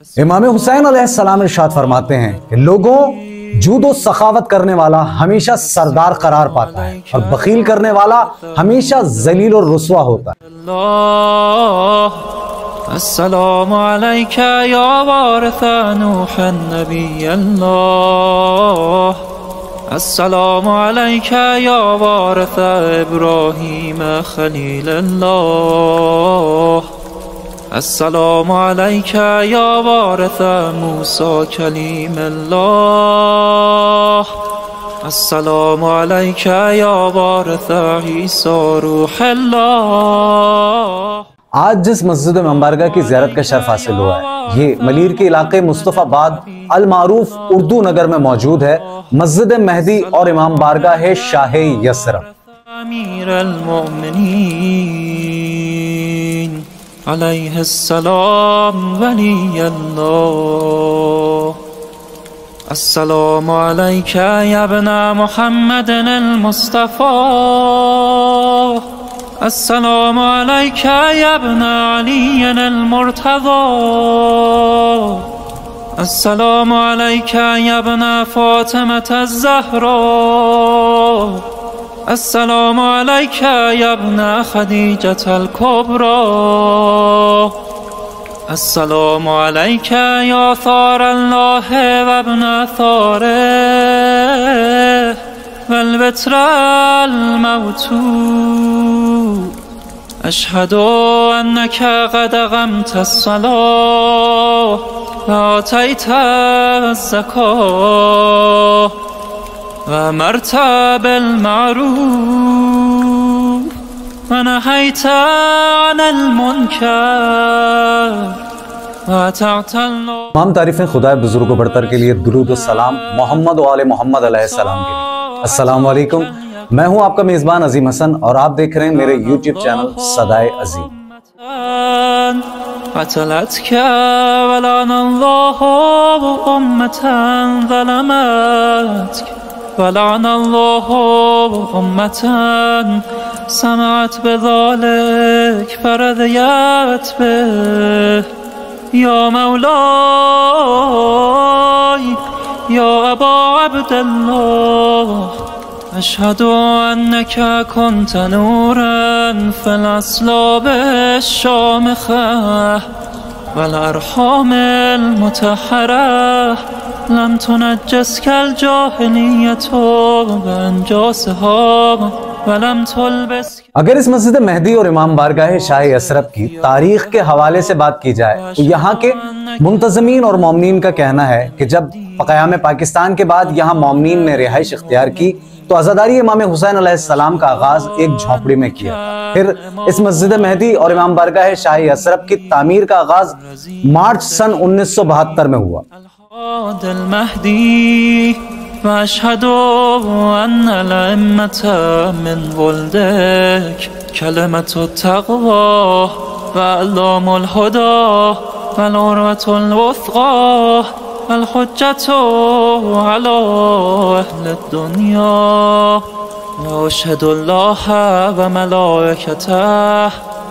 इमाम हुसैन अलैहिस्सलाम इरशाद फरमाते हैं कि लोगों, जूदो सखावत करने वाला हमेशा सरदार करार पाता है और बखील करने वाला हमेशा जलील और रुस्वा होता है। अस्सलामु अलैका या वारिस नूह नबी अल्लाह, अस्सलामु अलैका या वारिस इब्राहीम खलील अल्लाह, अस्सलामु अलैका या वारिस मूसा कलीम अल्लाह, अस्सलामु अलैका या वारिस ईसा रूह अल्लाह। आज जिस मस्जिद मुबारका की ज़ियारत का शर्फ हासिल हुआ है, ये मलीर के इलाके मुस्तफ़ाबाद अल मारूफ उर्दू नगर में मौजूद है। मस्जिद मेहदी और इमाम बारगाह शाह यसरब। अमीर अल-मोमिनीन अलैहिस्सलाम वली अल्लाह, अस्सलामु अलैका या इब्ना मुहम्मद अल-मुस्तफ़ा, अस्सलामु अलैका या इब्ना अली अल-मुर्तज़ा, अस्सलामु अलैका या इब्ना फ़ातिमा अज़-ज़हरा, अस्सलामु अलैका या इब्ना ख़दीजा अल-कुबरा, अस्सलामु अलैका या सार अल्लाह व इब्ना सारिह वल बित्र अल-मौतूद, अशहदु अन्नका क़द अक़मत अस्सलाह व आतैत अज़-ज़काह व अमरत बिल-मअरूफ व नहैत अनिल मुनकर व अतअत अल्लाह। तमाम तारीफें खुदा बुजुर्ग बरतर के लिए दुरूद और सलाम मोहम्मद व आले मोहम्मद अलैहिस्सलाम के लिए। अस्सलाम वालेकुम, मैं हूं आपका मेजबान अजीम हसन और आप देख रहे हैं मेरे यूट्यूब चैनल सदाए अजीम। समअत बिज़ालिक फरज़ियत बिह या मौलाई या अबा अब्दल्लाह, अशहदु अन्नका कुन्त नूरन फ़िल अस्लाब अश-शामिख़ह वल अरहामिल मुतहहरह, लम तुनज्जिसका अल-जाहिलिय्यतु बिअनजासिहा वलम तुल्बिस। अगर इस मस्जिद मेहदी और इमाम बारगाह शाह यसरब की तारीख के हवाले से बात की जाए तो यहाँ के मुंतज़मीन और मोमिनीन का कहना है कि जब क़याम पाकिस्तान के बाद यहाँ मोमिनीन ने रिहाइश इख्तियार की तो अज़ादारी इमाम हुसैन अलैहिस्सलाम का आगाज एक झोंपड़ी में किया। फिर इस मस्जिद मेहदी और इमाम बारगाह शाह यसरब की तामीर का आगाज मार्च सन 1972 में हुआ। वअशहदु अन्न अल-अइम्मत मिन वल्दिक कलिमतुत तक़वा वअअलामुल हुदा वल-उर्वतुल वुस्क़ा वल-हुज्जतु अला अहलिद दुनिया, वअशहदु अल्लाह व मलाइकतह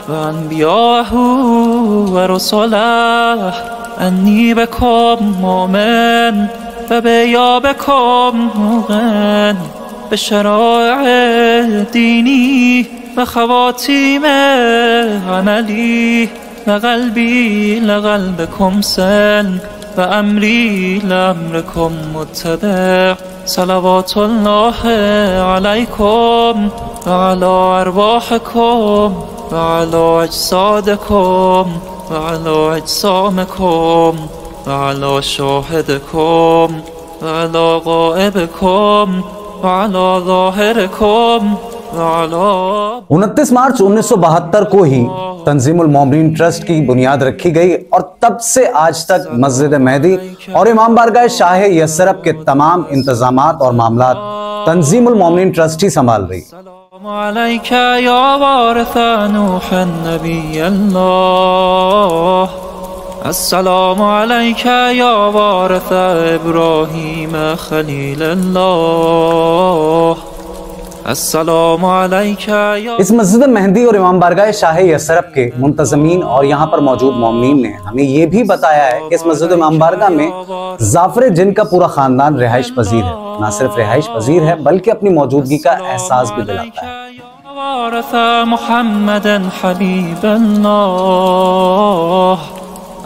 व अन्बियाहु व रुसुलह अन्नी बिकुम मुमिन فبيابكم موقن بشرائع ديني وخواتيم عملي وقلبي لقلبكم سن وأمري لأمركم متبع، صلوات الله عليكم وعلى أرواحكم وعلى أجسادكم وعلى أجسامكم وعلى شاهدكم وعلى غائبكم وعلى ظاهركم وعلى 29 मार्च 1972 को ही तंजीमुल मोमिनीन ट्रस्ट की बुनियाद रखी गई और तब से आज तक मस्जिद मेहदी और इमाम बारगाह शाह यसरब के तमाम इंतजामात और मामलात तंजीमुल मोमिनीन ट्रस्ट ही संभाल रही। अस्सलामु अलैका या वारिस नूह नबी अल्लाह, अस्सलामु अलैका या वारिस इब्राहीम खलील अल्लाह, अस्सलामु अलैका या इस मस्जिद मेहदी और इमाम बारगाह शाह यसरब के मुंतजमीन और यहाँ पर मौजूद मोमिनीन ने हमें ये भी बताया है कि इस मस्जिद इमाम बारगाह में जाफर जिन का पूरा खानदान रिहाइश पजीर है। न सिर्फ रिहाइश पजीर है बल्कि अपनी मौजूदगी का एहसास भी दिलाता है।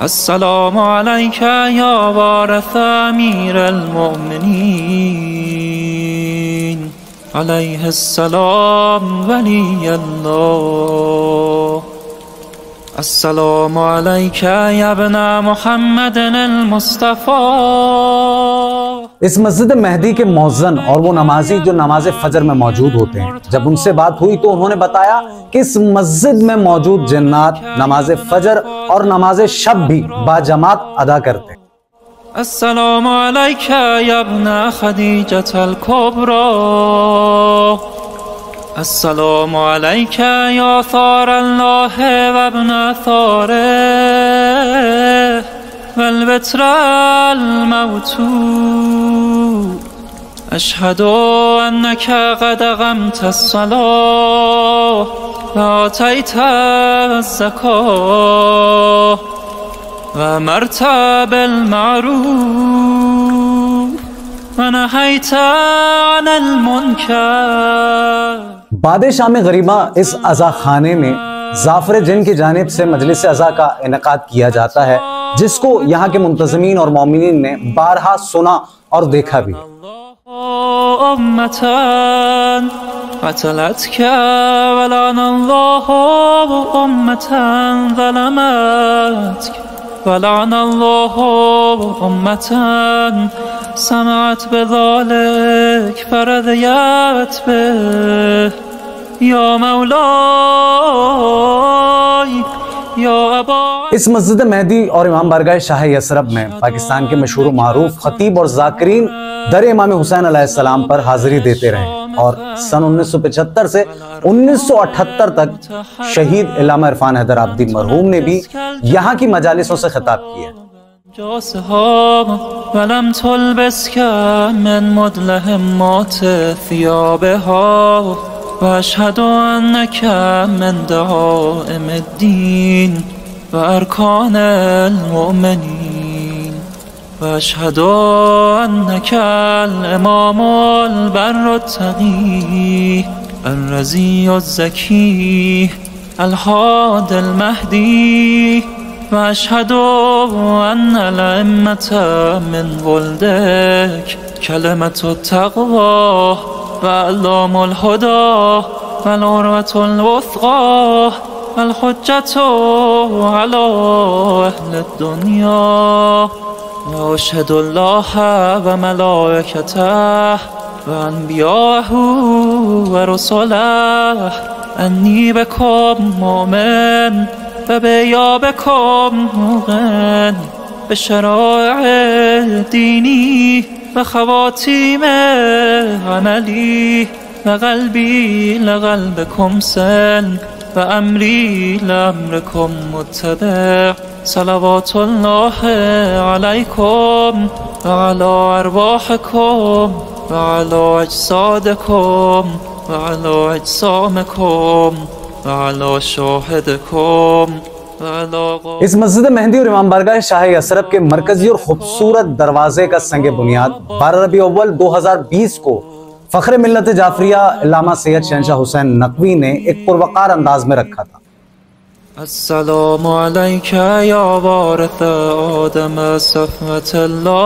अस्सलामु अलैका या वारिस अमीरुल मोमिनीन अलैहिस्सलाम वलियल्लाह। अस्सलामु अलैका या इब्ना मुहम्मदिन अल मुस्तफा। इस मस्जिद मेहदी के मौज़न और वो नमाजी जो नमाज फजर में मौजूद होते हैं, जब उनसे बात हुई तो उन्होंने बताया कि इस मस्जिद में मौजूद जिन्नात नमाज फजर और नमाज शब भी बाजमात अदा करते हैं। अस्सलामु अलैका या इब्ना खदीजतल कुबरा। अस्सलामु अलैका या सारल्लाह व इब्ना सारिह वल बित्रल मौतूद। अशहदु अन्नका क़द अक़मता अस्सलाह व आतैता अज़्ज़काह वअमरत बिलमारूफ वनहैता अनिल मुनकर। बादशाह में गरीबा इस अज़ा खाने में जाफर जिन की जानिब से मजलिस अज़ा का इनेकाद किया जाता है, जिसको यहाँ के मुंतज़मीन और मोमिनीन ने बारहा सुना और देखा भी। ولعن الله أمة سمعت بذلك فرضيت به या मौलाई या अबा। इस मस्जिद मेहदी और इमाम बारगाह शाह यसरब में पाकिस्तान के मशहूर मारूफ खतीब और जाकिरीन दर इमाम हुसैन अलैहिस्सलाम पर हाजिरी देते रहे और सन 1975 से 1978 तक शहीद इल्लामा इरफान हैदर आबदी मरहूम ने भी यहाँ की मजालिसों से खिताब किया। وأشهد أنك من دعائم الدين وأركان المؤمنين وأشهد أنك الإمام البر التقي الرزي الزكي الهادي المهدي وأشهد أن الأئمة من ولدك كلمة التقوى وأعلام الهدى والعروة الوثقى والحجة على أهل الدنيا. وأشهد الله وملائكته وأنبياءه ورسله أني بكم مؤمن وبإيابكم موقن بشرائع ديني وخواتيم عملي وقلبي لقلبكم سن وأمري لأمركم متبع. صلوات الله عليكم وعلى أرواحكم وعلى أجسادكم وعلى أجسامكم وعلى شاهدكم. इस मस्जिद मेहदी और इमाम बारगाह शाह यसरब के मरकजी और खूबसूरत दरवाजे का संग बुनियाद 12 रबी अव्वल 2020 को फख्र मिल्लत जाफरिया इल्लामा सैयद शहंशाह हुसैन नकवी ने एक पुरवकार अंदाज में रखा था। अस्सलामु अलैका या वारिस आदम सफ़वतल्लाह।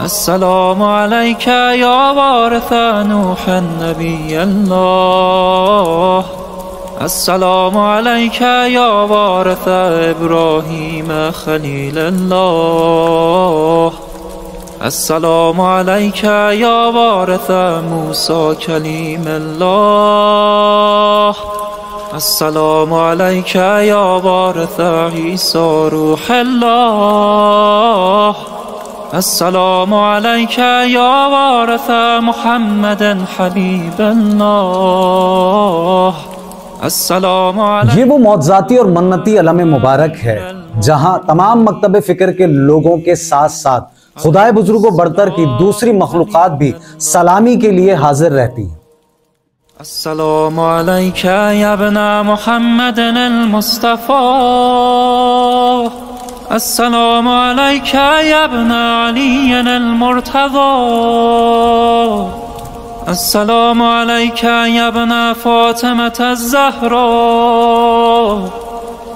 अस्सलामु अलैका या वारिस नूह नबियल्लाह। अस्सलामु अलैका या वारिस इब्राहीम खलीलल्लाह। अस्सलामु अलैका या वारिस मूसा कलीमुल्लाह। अस्सलामु अलैका या वारिस ईसा रूहुल्लाह। अस्सलामु अलैका या वारिस मुहम्मदिन हबीबल्लाह। ये वो मौज़ाती और मन्नती अलम मुबारक है जहां तमाम मकतब फिक्र के लोगों के साथ साथ खुदाए बुजुर्ग बरतर की दूसरी मखलूकात भी सलामी के लिए हाजिर रहती हैं। अस्सलामु अलैका या इब्ना मुहम्मदिन अल-मुस्तफा, अस्सलामु अलैका या इब्ना अलीय्यिन अल-मुर्तज़ा, अस्सलामु अलैका या इब्ना फातिमत अज़-ज़हरा,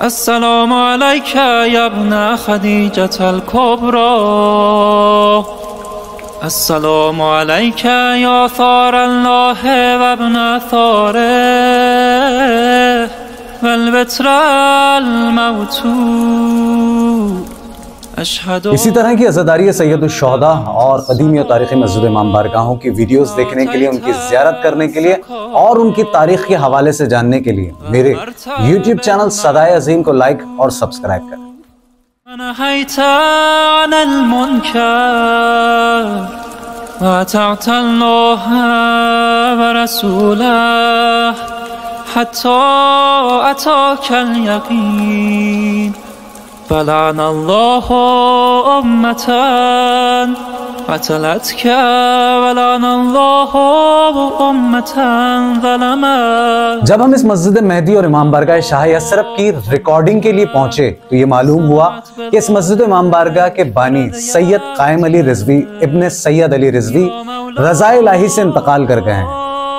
अस्सलामु अलैका या इब्ना खदीजत अल-कुबरा, अस्सलामु अलैका या थार अल्लाह व इब्ना थारिह वल बित्र अल मौतूद। इसी तरह की अज़ादारी सैयदुल शुहदा और कदीमी और तारीख़ी मस्जिद इमाम बारगाहों की वीडियोस देखने के लिए, उनकी ज़ियारत करने के लिए और उनकी तारीख़ के हवाले से जानने के लिए मेरे YouTube चैनल सदाए अज़ीम को लाइक और सब्सक्राइब करें। فلعن الله أمة قتلتك ولعن الله أمة ظلمت। जब हम इस मस्जिद मेहदी और इमाम बारगाह शाह यसरब की रिकॉर्डिंग के लिए पहुंचे तो ये मालूम हुआ कि इस मस्जिद इमाम बारगाह के बानी सैयद कायम अली रिजवी इब्ने सैयद अली रिजवी रज़ाए इलाही से इंतकाल कर गए हैं,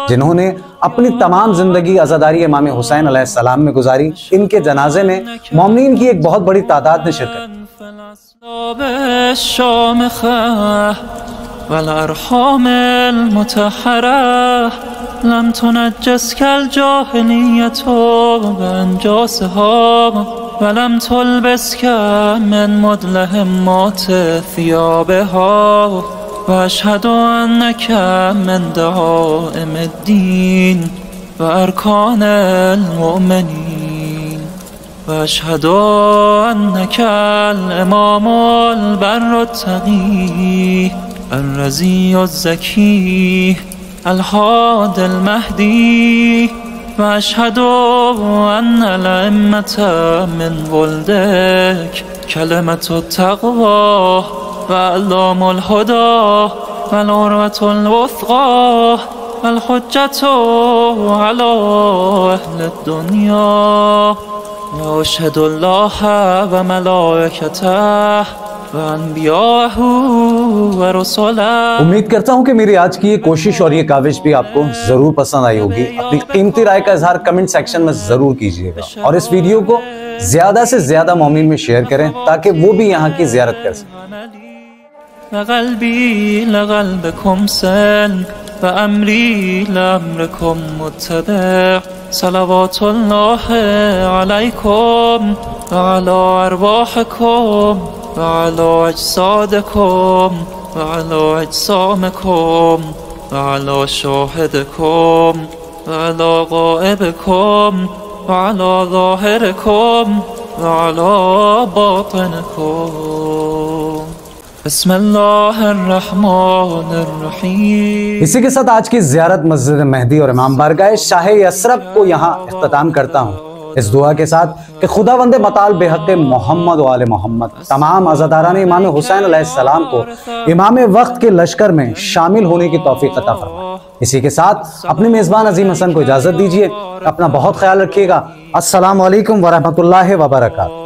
जिन्होंने अपनी तमाम जिंदगी अज़ादारी इमाम हुसैन अलैहिस्सलाम में गुजारी। इनके जनाजे में मोमिनीन की एक बहुत बड़ी तादाद ने शिरकत की। لم تنجسك الجاهلية بأنجاسها ولم تلبسك من مدلهمات ثيابها وأشهد أنك من دعائم الدين وأركان المؤمنين وأشهد أنك الإمام البر التقي الرزي الزكي الهادي المهدي وأشهد أن الأئمة من ولدك كلمة التقوى وأعلام الهدى والعروة الوثقى والحجة على أهل الدنيا وأشهد الله وملائكته وأنبياءه ورسله। उम्मीद करता हूँ कि मेरी आज की ये कोशिश और ये काविश भी आपको जरूर पसंद आई होगी। अपनी कीमती राय का इजहार कमेंट सेक्शन में जरूर कीजिएगा और इस वीडियो को ज्यादा से ज्यादा मोमिन में शेयर करें ताकि वो भी यहाँ की जियारत कर सकें। قلبي لقلبكم سلم وأمري لأمركم متبع صلوات الله عليكم وعلى أرواحكم وعلى أجسادكم وعلى أجسامكم وعلى شاهدكم وعلى غائبكم وعلى ظاهركم وعلى باطنكم बिस्मिल्लाहिर्रहमानिर्रहीम। इसी के साथ आज की ज़ियारत मस्जिद मेहदी और इमाम बारगाह शाह यसरब को यहाँ इख्तिताम करता हूँ, इस दुआ के साथ कि खुदावंद मताल बेहक़ मोहम्मद व आले मोहम्मद तमाम अज़ादारान इमाम हुसैन अलैहिस्सलाम को इमाम वक्त के लश्कर में शामिल होने की तौफीक अता फरमाए। इसी के साथ अपने मेज़बान अजीम हसन को इजाज़त दीजिए। अपना बहुत ख्याल रखिएगा। अस्सलामु अलैकुम व रहमतुल्लाहि व बरकातुहू।